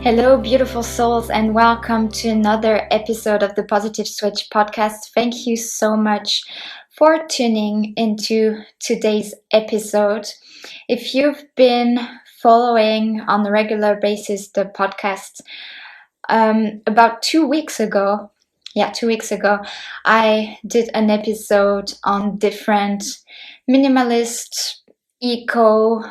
Hello, beautiful souls, and welcome to another episode of the Positive Switch podcast. Thank you so much for tuning into today's episode. If you've been following on a regular basis the podcast, about 2 weeks ago, I did an episode on different minimalist, eco,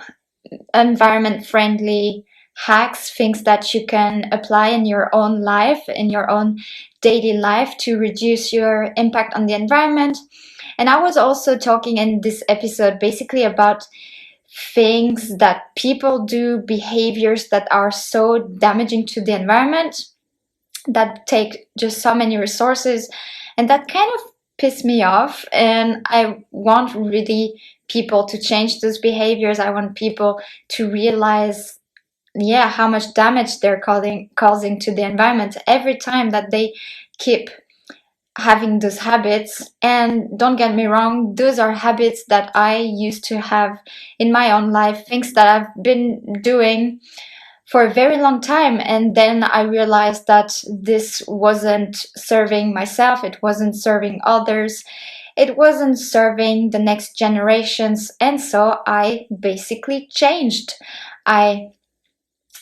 environment friendly hacks, things that you can apply in your own life, in your own daily life to reduce your impact on the environment. And I was also talking in this episode basically about things that people do, behaviors that are so damaging to the environment, that take just so many resources, and that kind of piss me off. And I want really people to change those behaviors. I want people to realize how much damage they're causing to the environment every time that they keep having those habits. And don't get me wrong, those are habits that I used to have in my own life, things that I've been doing for a very long time. And then I realized that this wasn't serving myself, it wasn't serving others, it wasn't serving the next generations. And so I basically changed. I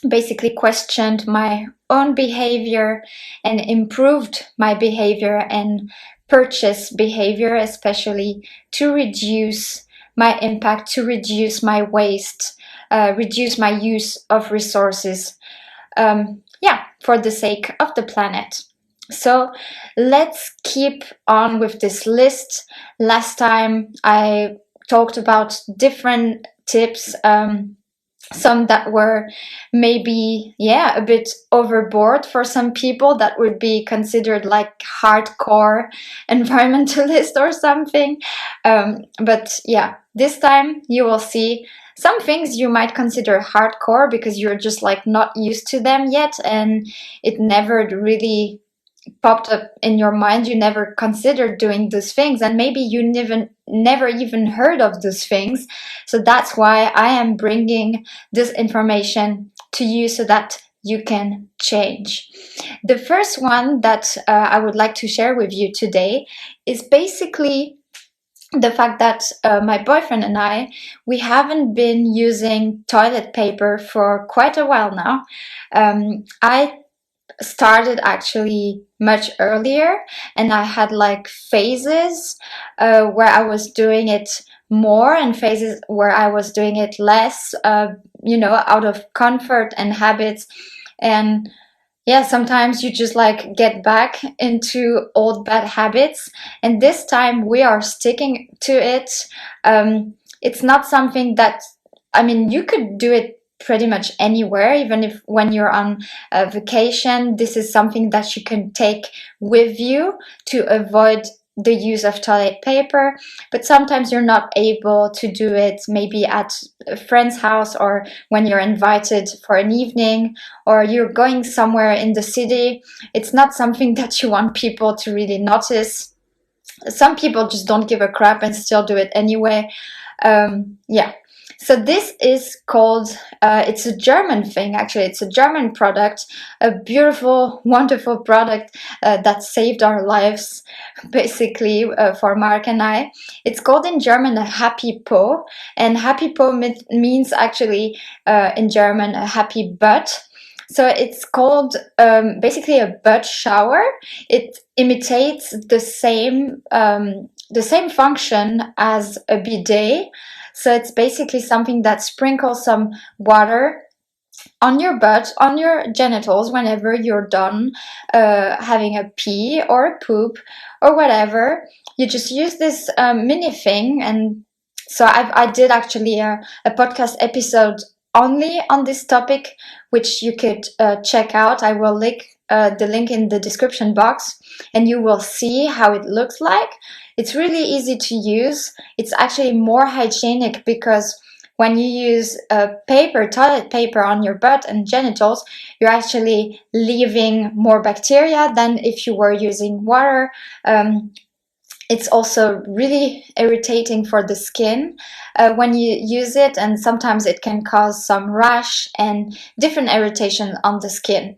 basically questioned my own behavior and improved my behavior and purchase behavior, especially to reduce my impact, to reduce my waste, reduce my use of resources, for the sake of the planet. So let's keep on with this list. Last time I talked about different tips, some that were maybe a bit overboard for some people, that would be considered like hardcore environmentalist or something, but this time you will see some things you might consider hardcore because you're just like not used to them yet, and it never really popped up in your mind. You never considered doing those things, and maybe you never even heard of those things. So that's why I am bringing this information to you so that you can change. The first one that I would like to share with you today is basically the fact that my boyfriend and we haven't been using toilet paper for quite a while now. I started actually much earlier, and I had like phases where I was doing it more and phases where I was doing it less, out of comfort and habits. And sometimes you just like get back into old bad habits, and this time we are sticking to it. It's not something that, you could do it pretty much anywhere, even if when you're on a vacation. This is something that you can take with you to avoid the use of toilet paper. But sometimes you're not able to do it, maybe at a friend's house, or when you're invited for an evening, or you're going somewhere in the city. It's not something that you want people to really notice. Some people just don't give a crap and still do it anyway. So this is called, it's a German thing, actually. It's a German product, a beautiful, wonderful product that saved our lives, basically, for Mark and I. It's called in German a happy po, and happy po means actually in German a happy butt. So it's called basically a butt shower. It imitates the same function as a bidet. So it's basically something that sprinkles some water on your butt, on your genitals, whenever you're done having a pee or a poop or whatever. You just use this mini thing. And so I did actually a podcast episode only on this topic, which you could check out. I will link the link in the description box, and you will see how it looks like. It's really easy to use. It's actually more hygienic because when you use toilet paper on your butt and genitals, you're actually leaving more bacteria than if you were using water. It's also really irritating for the skin when you use it, and sometimes it can cause some rash and different irritation on the skin.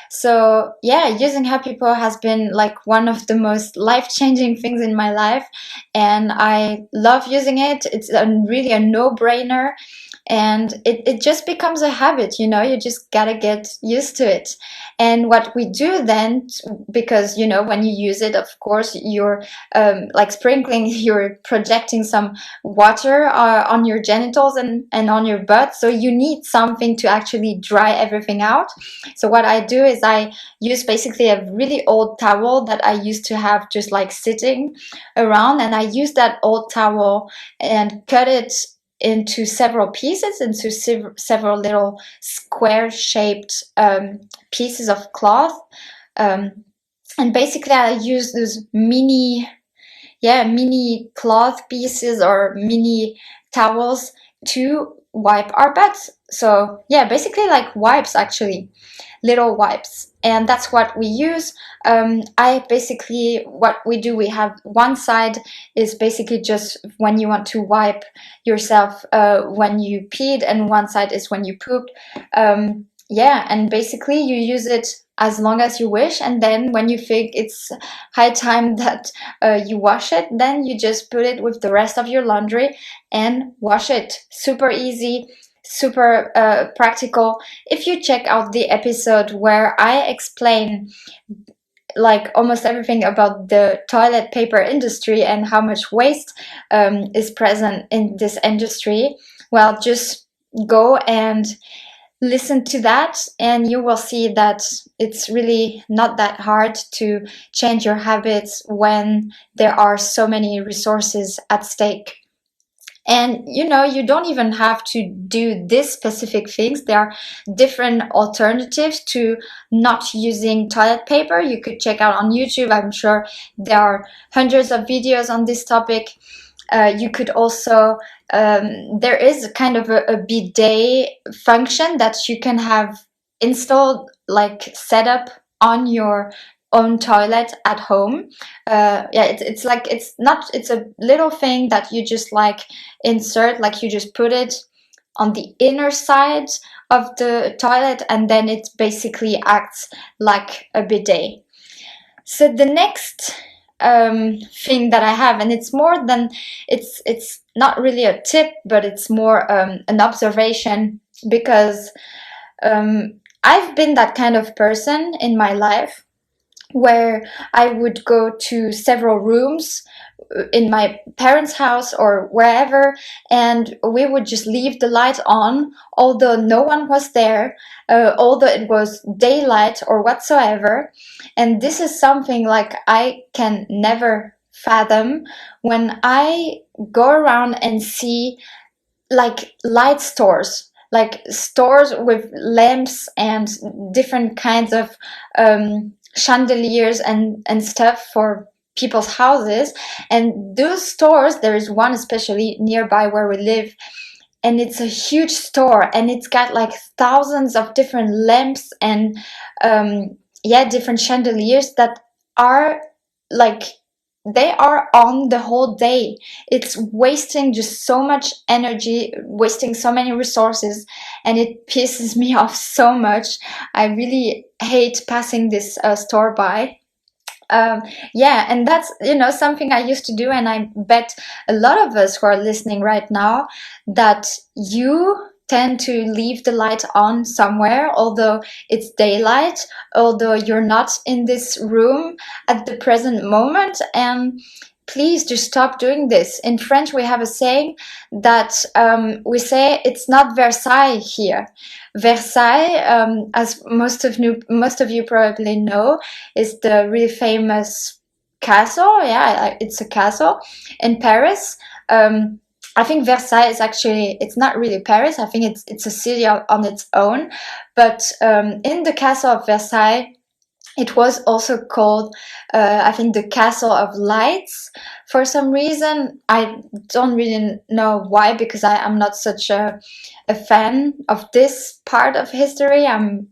So yeah, using Happy Paw has been like one of the most life-changing things in my life, and I love using it. It's really a no-brainer, and it just becomes a habit, you know. You just gotta get used to it. And what we do then, because you know, when you use it, of course you're like sprinkling, you're projecting some water on your genitals and on your butt, so you need something to actually dry everything out. So what I do is I use basically a really old towel that I used to have just like sitting around, and I use that old towel and cut it into several pieces, into several little square shaped pieces of cloth. And basically I use those mini cloth pieces or mini towels to wipe our butts. So yeah, basically like wipes, actually, little wipes. And that's what we use. I basically, what we do, we have one side is basically just when you want to wipe yourself when you peed, and one side is when you pooped. Yeah, and basically you use it as long as you wish, and then when you think it's high time that you wash it, then you just put it with the rest of your laundry and wash it. Super easy, super practical. If you check out the episode where I explain like almost everything about the toilet paper industry and how much waste is present in this industry, well, just go and listen to that, and you will see that it's really not that hard to change your habits when there are so many resources at stake. And you know, you don't even have to do these specific things. There are different alternatives to not using toilet paper. You could check out on YouTube. I'm sure there are hundreds of videos on this topic. You could also, there is a kind of a bidet function that you can have installed, like set up on your own toilet at home. Yeah, it's like, it's not, it's a little thing that you just like insert, like you just put it on the inner side of the toilet, and then it basically acts like a bidet. So the next thing that I have, and it's more than, it's not really a tip, but it's more an observation, because I've been that kind of person in my life where I would go to several rooms in my parents' house or wherever, and we would just leave the light on, although no one was there, although it was daylight or whatsoever. And this is something like I can never fathom when I go around and see like light stores, like stores with lamps and different kinds of chandeliers and stuff for people's houses. And those stores, there is one especially nearby where we live, and it's a huge store, and it's got like thousands of different lamps and different chandeliers that are like, they are on the whole day. It's wasting just so much energy, wasting so many resources, and it pisses me off so much. I really hate passing this store by. Yeah, and that's, you know, something I used to do, and I bet a lot of us who are listening right now that you tend to leave the light on somewhere, although it's daylight, although you're not in this room at the present moment. And please just stop doing this. In French, we have a saying that we say it's not Versailles here. Versailles, as most of you probably know, is the really famous castle. Yeah, it's a castle in Paris. I think Versailles is actually, it's not really Paris. I think it's a city on its own. But in the castle of Versailles, it was also called, I think, the Castle of Lights for some reason. I don't really know why, because I'm not such a fan of this part of history. I'm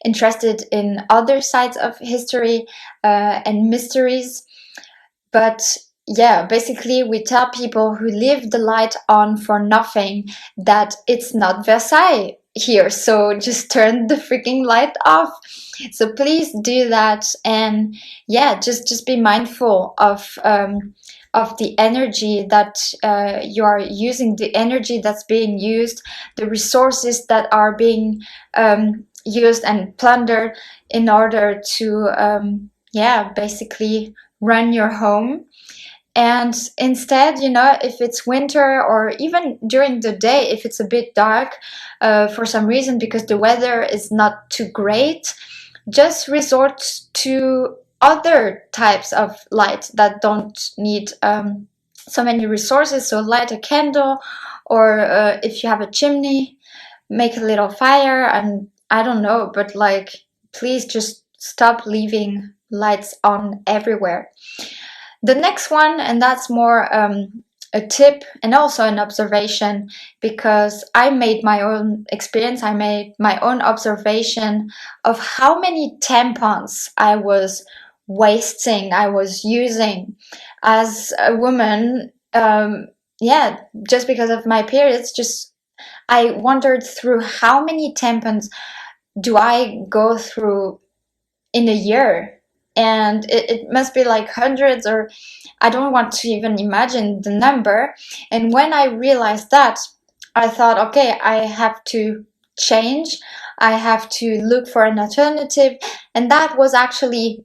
interested in other sides of history and mysteries. But yeah, basically, we tell people who leave the light on for nothing that it's not Versailles here. So just turn the freaking light off. So please do that. And yeah, just be mindful of the energy that you are using, the energy that's being used, the resources that are being used and plundered in order to yeah, basically run your home. And instead, if it's winter or even during the day, if it's a bit dark for some reason because the weather is not too great, just resort to other types of light that don't need so many resources. So light a candle, or if you have a chimney, make a little fire. And I don't know, but like, please just stop leaving lights on everywhere. The next one, and that's more a tip and also an observation, because I made my own experience, I made my own observation of how many tampons I was wasting, I was using as a woman. Yeah, just because of my periods, just I wondered through how many tampons do I go through in a year. And it must be like hundreds, or I don't want to even imagine the number. And when I realized that, I thought, okay, I have to change. I have to look for an alternative. And that was actually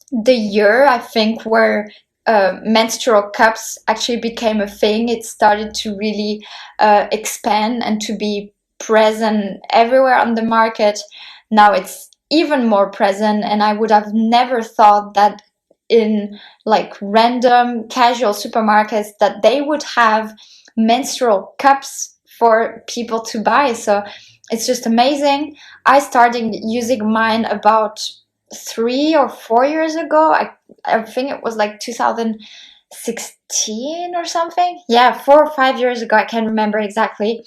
the year, I think, where menstrual cups actually became a thing. It started to really expand and to be present everywhere on the market. Now it's even more present, and I would have never thought that in like random casual supermarkets that they would have menstrual cups for people to buy. So it's just amazing. I started using mine about 3 or 4 years ago. I think it was like 2016 or something. Yeah, 4 or 5 years ago. I can't remember exactly.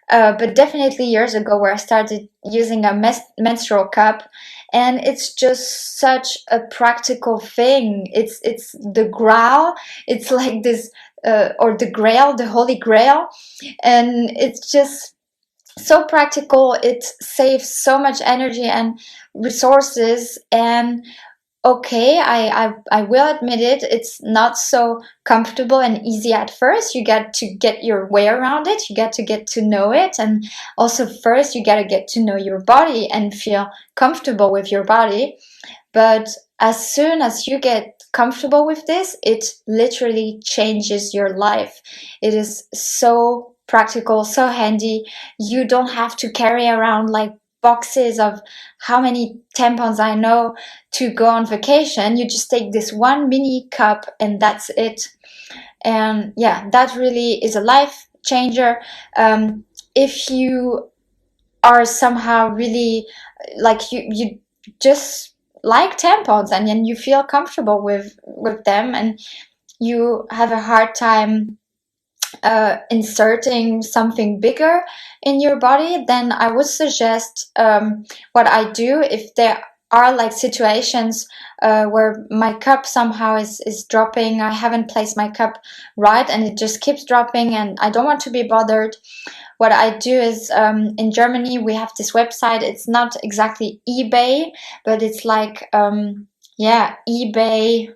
But definitely years ago, where I started using a menstrual cup. And it's just such a practical thing. It's the grail. It's like this, or the grail, the holy grail. And it's just so practical. It saves so much energy and resources. And okay, I will admit it, it's not so comfortable and easy at first. You get to get your way around it, you get to know it. And also, first, you got to get to know your body and feel comfortable with your body. But as soon as you get comfortable with this, it literally changes your life. It is so practical, so handy. You don't have to carry around like boxes of how many tampons I know to go on vacation. You just take this one mini cup and that's it. And yeah, that really is a life changer. If you are somehow really like you just like tampons, and then you feel comfortable with them, and you have a hard time inserting something bigger in your body, then I would suggest what I do if there are like situations where my cup somehow is dropping. I haven't placed my cup right and it just keeps dropping and I don't want to be bothered. What I do is in Germany we have this website. It's not exactly eBay, but it's like yeah, eBay.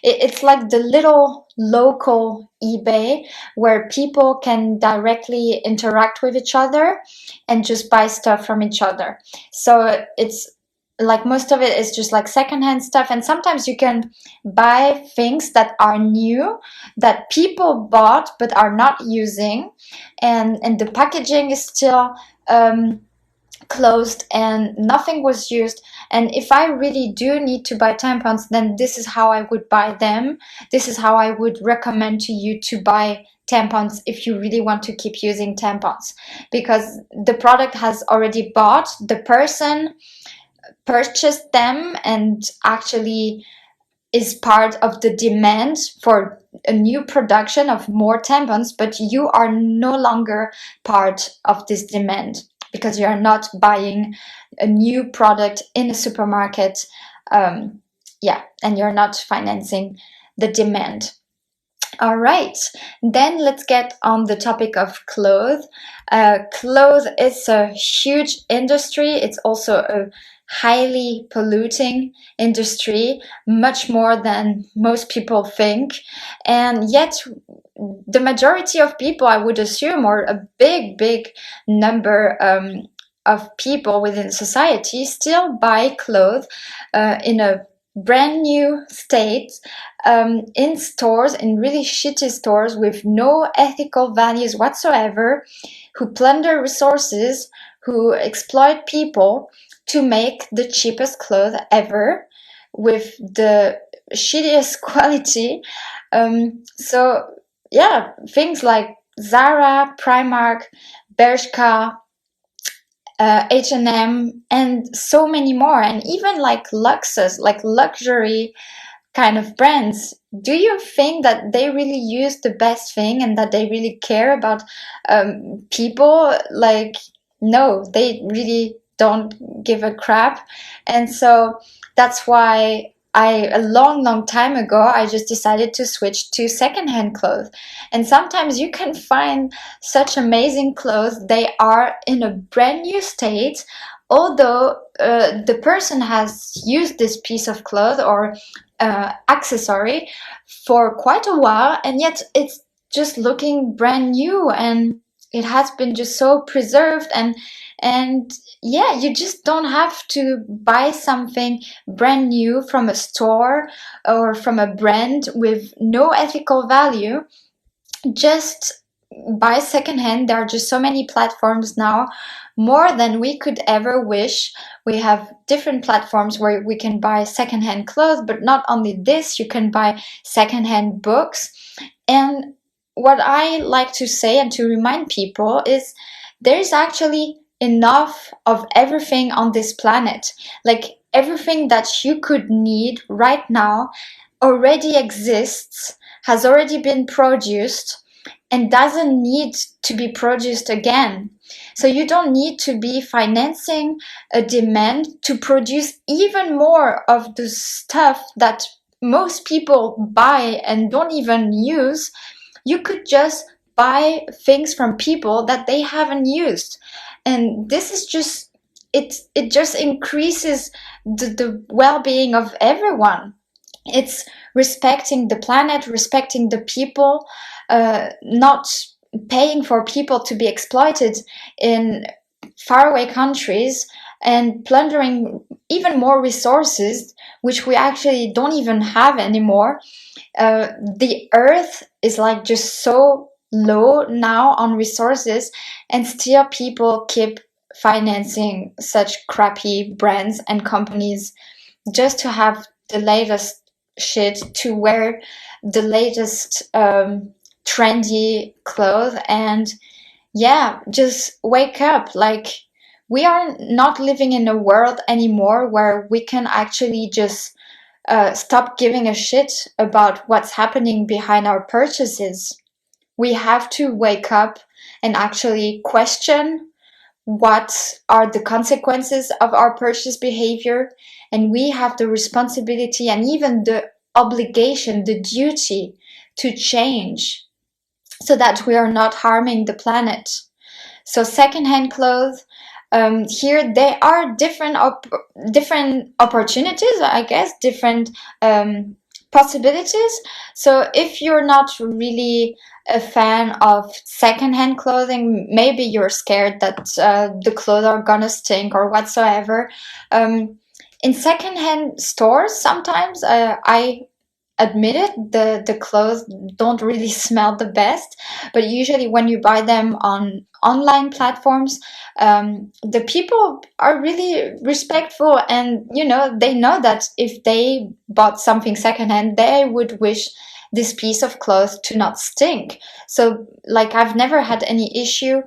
It's like the little local eBay where people can directly interact with each other and just buy stuff from each other. So it's like most of it is just like secondhand stuff, and sometimes you can buy things that are new that people bought but are not using, and the packaging is still closed and nothing was used. And if I really do need to buy tampons, then this is how I would buy them. This is how I would recommend to you to buy tampons if you really want to keep using tampons, because the product has already bought, the person purchased them and actually is part of the demand for a new production of more tampons, but you are no longer part of this demand because you are not buying a new product in a supermarket. Yeah, and you're not financing the demand. All right, then let's get on the topic of clothes. Clothes is a huge industry. It's also a highly polluting industry, much more than most people think. And yet, the majority of people, I would assume, or a big number of people within society, still buy clothes in a brand new state, in stores, in really shitty stores with no ethical values whatsoever, who plunder resources, who exploit people to make the cheapest clothes ever with the shittiest quality. So yeah, things like Zara, Primark, Bershka, H&M, and so many more, and even like Luxus, like luxury kind of brands. Do you think that they really use the best thing and that they really care about people? Like, no, they really don't give a crap. And so that's why a long time ago, I just decided to switch to secondhand clothes. And sometimes you can find such amazing clothes. They are in a brand new state, although the person has used this piece of cloth or accessory for quite a while, and yet it's just looking brand new, and it has been just so preserved. And yeah, you just don't have to buy something brand new from a store or from a brand with no ethical value. Just buy secondhand. There are just so many platforms now, more than we could ever wish. We have different platforms where we can buy secondhand clothes, but not only this, you can buy secondhand books. And what I like to say and to remind people is there is actually enough of everything on this planet. Like, everything that you could need right now already exists, has already been produced, and doesn't need to be produced again. So you don't need to be financing a demand to produce even more of the stuff that most people buy and don't even use. You could just buy things from people that they haven't used. And this is just, it just increases the well-being of everyone. It's respecting the planet, respecting the people, not paying for people to be exploited in faraway countries and plundering even more resources, which we actually don't even have anymore. The earth is like just so low now on resources, and still people keep financing such crappy brands and companies just to have the latest shit, to wear the latest trendy clothes. And yeah, just wake up. Like, we are not living in a world anymore where we can actually just stop giving a shit about what's happening behind our purchases. We have to wake up and actually question what are the consequences of our purchase behavior, and we have the responsibility and even the obligation, the duty to change so that we are not harming the planet. So secondhand clothes, here they are different opportunities, I guess, different possibilities. So if you're not really a fan of secondhand clothing, maybe you're scared that the clothes are gonna stink or whatsoever. In secondhand stores, sometimes I admit it, the clothes don't really smell the best, but usually when you buy them on online platforms, the people are really respectful, and they know that if they bought something secondhand, they would wish this piece of cloth to not stink. So, like, I've never had any issue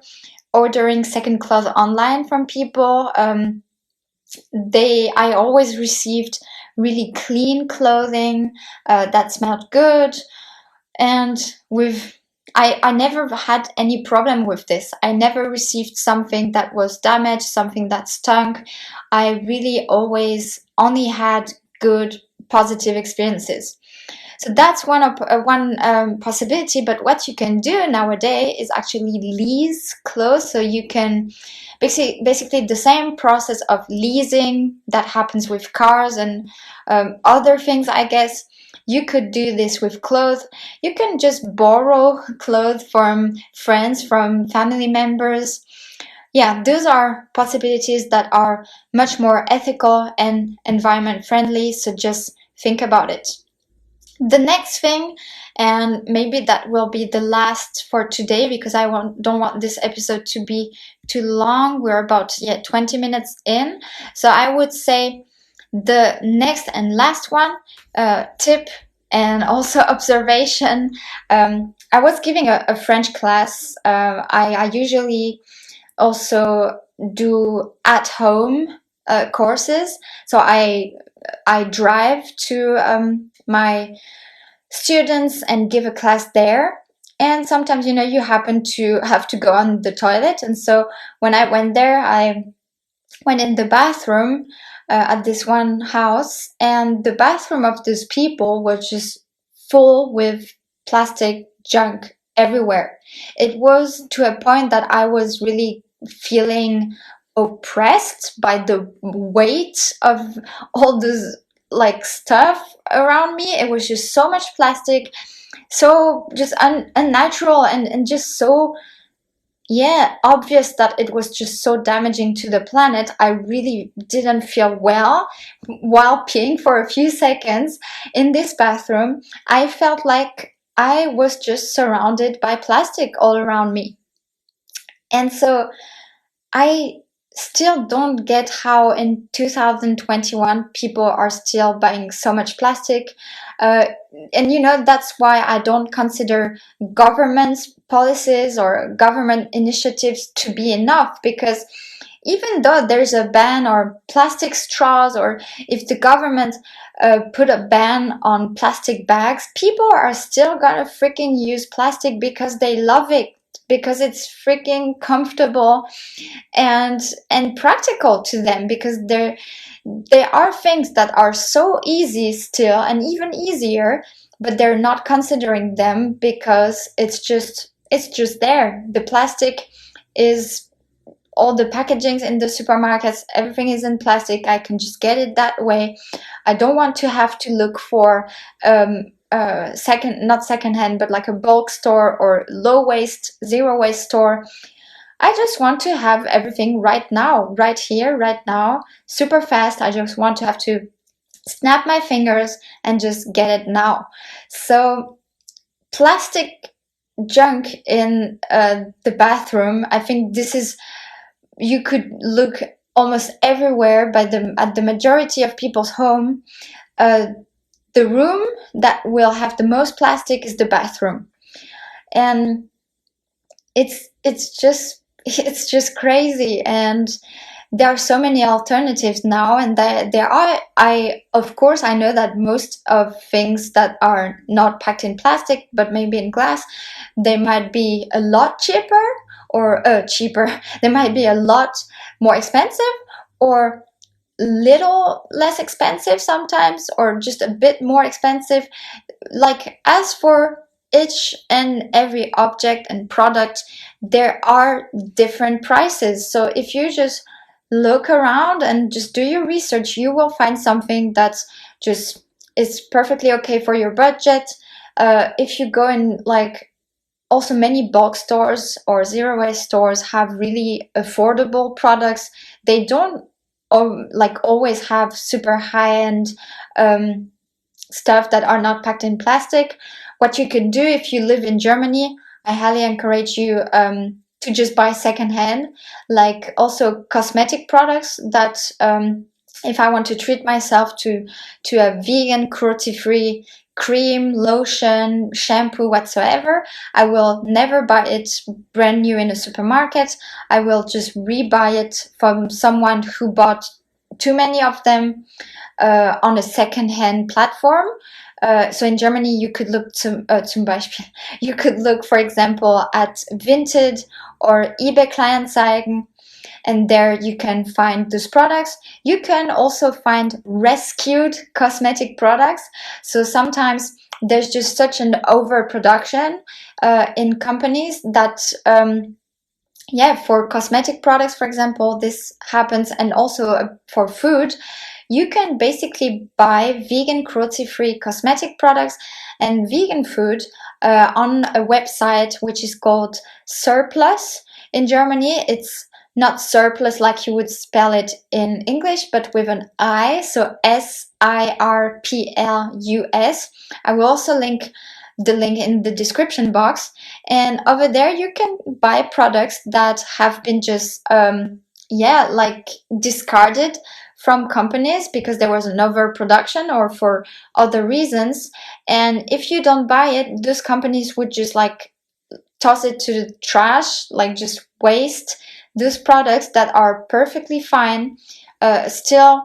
ordering second clothes online from people. I always received really clean clothing that smelled good, and I never had any problem with this. I never received something that was damaged, something that stunk. I really always only had good, positive experiences. So that's one possibility. But what you can do nowadays is actually lease clothes. So you can basically the same process of leasing that happens with cars and other things, I guess. You could do this with clothes. You can just borrow clothes from friends, from family members. Yeah, those are possibilities that are much more ethical and environment friendly. So just think about it. The next thing, and maybe that will be the last for today because don't want this episode to be too long. We're about 20 minutes in. So I would say the next and last one, tip and also observation. I was giving a French class. I usually also do at home courses. So I drive to my students and give a class there. And sometimes, you happen to have to go on the toilet. And so when I went there, I went in the bathroom at this one house, and the bathroom of these people was just full with plastic junk everywhere. It was to a point that I was really feeling oppressed by the weight of all this like stuff around me. It was just so much plastic, so just unnatural, and just so obvious that it was just so damaging to the planet. I really didn't feel well while peeing for a few seconds in this bathroom. I felt like I was just surrounded by plastic all around me. And so I still don't get how in 2021 people are still buying so much plastic. And that's why I don't consider government's policies or government initiatives to be enough, because even though there's a ban or plastic straws, or if the government put a ban on plastic bags, people are still gonna freaking use plastic because they love it, because it's freaking comfortable and practical to them, because there are things that are so easy still, and even easier, but they're not considering them because it's just there. The plastic is all the packagings in the supermarkets, everything is in plastic. I can just get it that way. I don't want to have to look for not secondhand, but like a bulk store or low waste, zero waste store. I just want to have everything right now, right here, right now, super fast. I just want to have to snap my fingers and just get it now. So plastic junk in the bathroom, I think this is, you could look almost everywhere at the majority of people's home. The room that will have the most plastic is the bathroom. And it's just crazy. And there are so many alternatives now, and there are, of course I know that most of things that are not packed in plastic but maybe in glass, they might be a lot cheaper, or cheaper, they might be a lot more expensive, or little less expensive sometimes, or just a bit more expensive. Like, as for each and every object and product, there are different prices. So if you just look around and just do your research, you will find something that's just is perfectly okay for your budget. If you go in, like, also many bulk stores or zero waste stores have really affordable products. They don't always have super high end stuff that are not packed in plastic. What you could do if you live in Germany, I highly encourage you to just buy secondhand, like also cosmetic products that if I want to treat myself to a vegan, cruelty-free cream, lotion, shampoo, whatsoever, I will never buy it brand new in a supermarket. I will just rebuy it from someone who bought too many of them on a second-hand platform. So in Germany, you could look zum Beispiel, you could look, for example, at Vinted or eBay Kleinanzeigen, and there you can find those products. You can also find rescued cosmetic products. So sometimes there's just such an overproduction in companies that for cosmetic products, for example, this happens, and also for food. You can basically buy vegan, cruelty-free cosmetic products and vegan food on a website which is called Surplus. In Germany, it's not surplus like you would spell it in English, but with an I, so SIRPLUS. I will also link the link in the description box. And over there, you can buy products that have been just, discarded from companies because there was an overproduction or for other reasons. And if you don't buy it, those companies would just like toss it to the trash, like just waste those products that are perfectly fine, still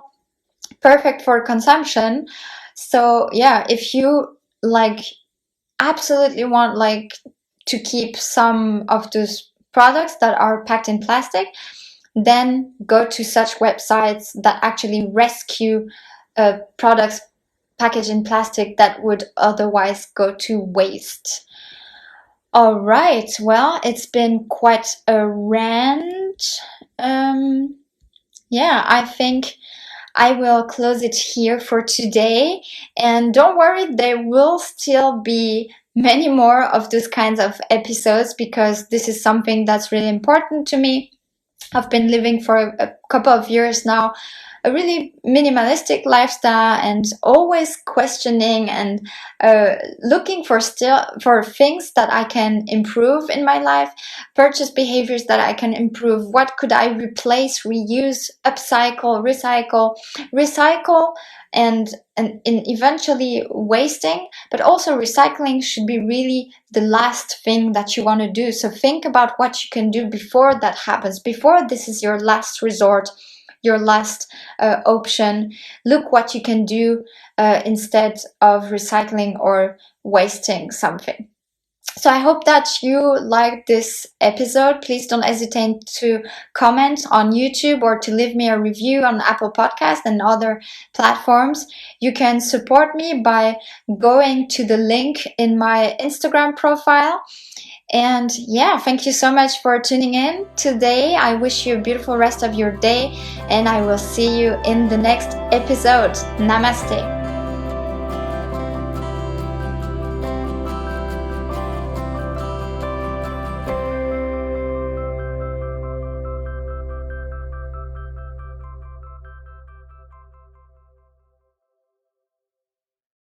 perfect for consumption. So yeah, if you like absolutely want like to keep some of those products that are packed in plastic, then go to such websites that actually rescue products packaged in plastic that would otherwise go to waste. All right, well, it's been quite a rant. I think I will close it here for today. And don't worry, there will still be many more of those kinds of episodes because this is something that's really important to me. I've been living for a couple of years now, a really minimalistic lifestyle, and always questioning and looking for things that I can improve in my life, purchase behaviors that I can improve. What could I replace, reuse, upcycle, recycle, and eventually wasting. But also recycling should be really the last thing that you want to do. So think about what you can do before that happens, before this is your last resort, your last option. Look what you can do instead of recycling or wasting something. So I hope that you liked this episode. Please don't hesitate to comment on YouTube or to leave me a review on Apple Podcast and other platforms. You can support me by going to the link in my Instagram profile. And thank you so much for tuning in today. I wish you a beautiful rest of your day, and I will see you in the next episode. Namaste.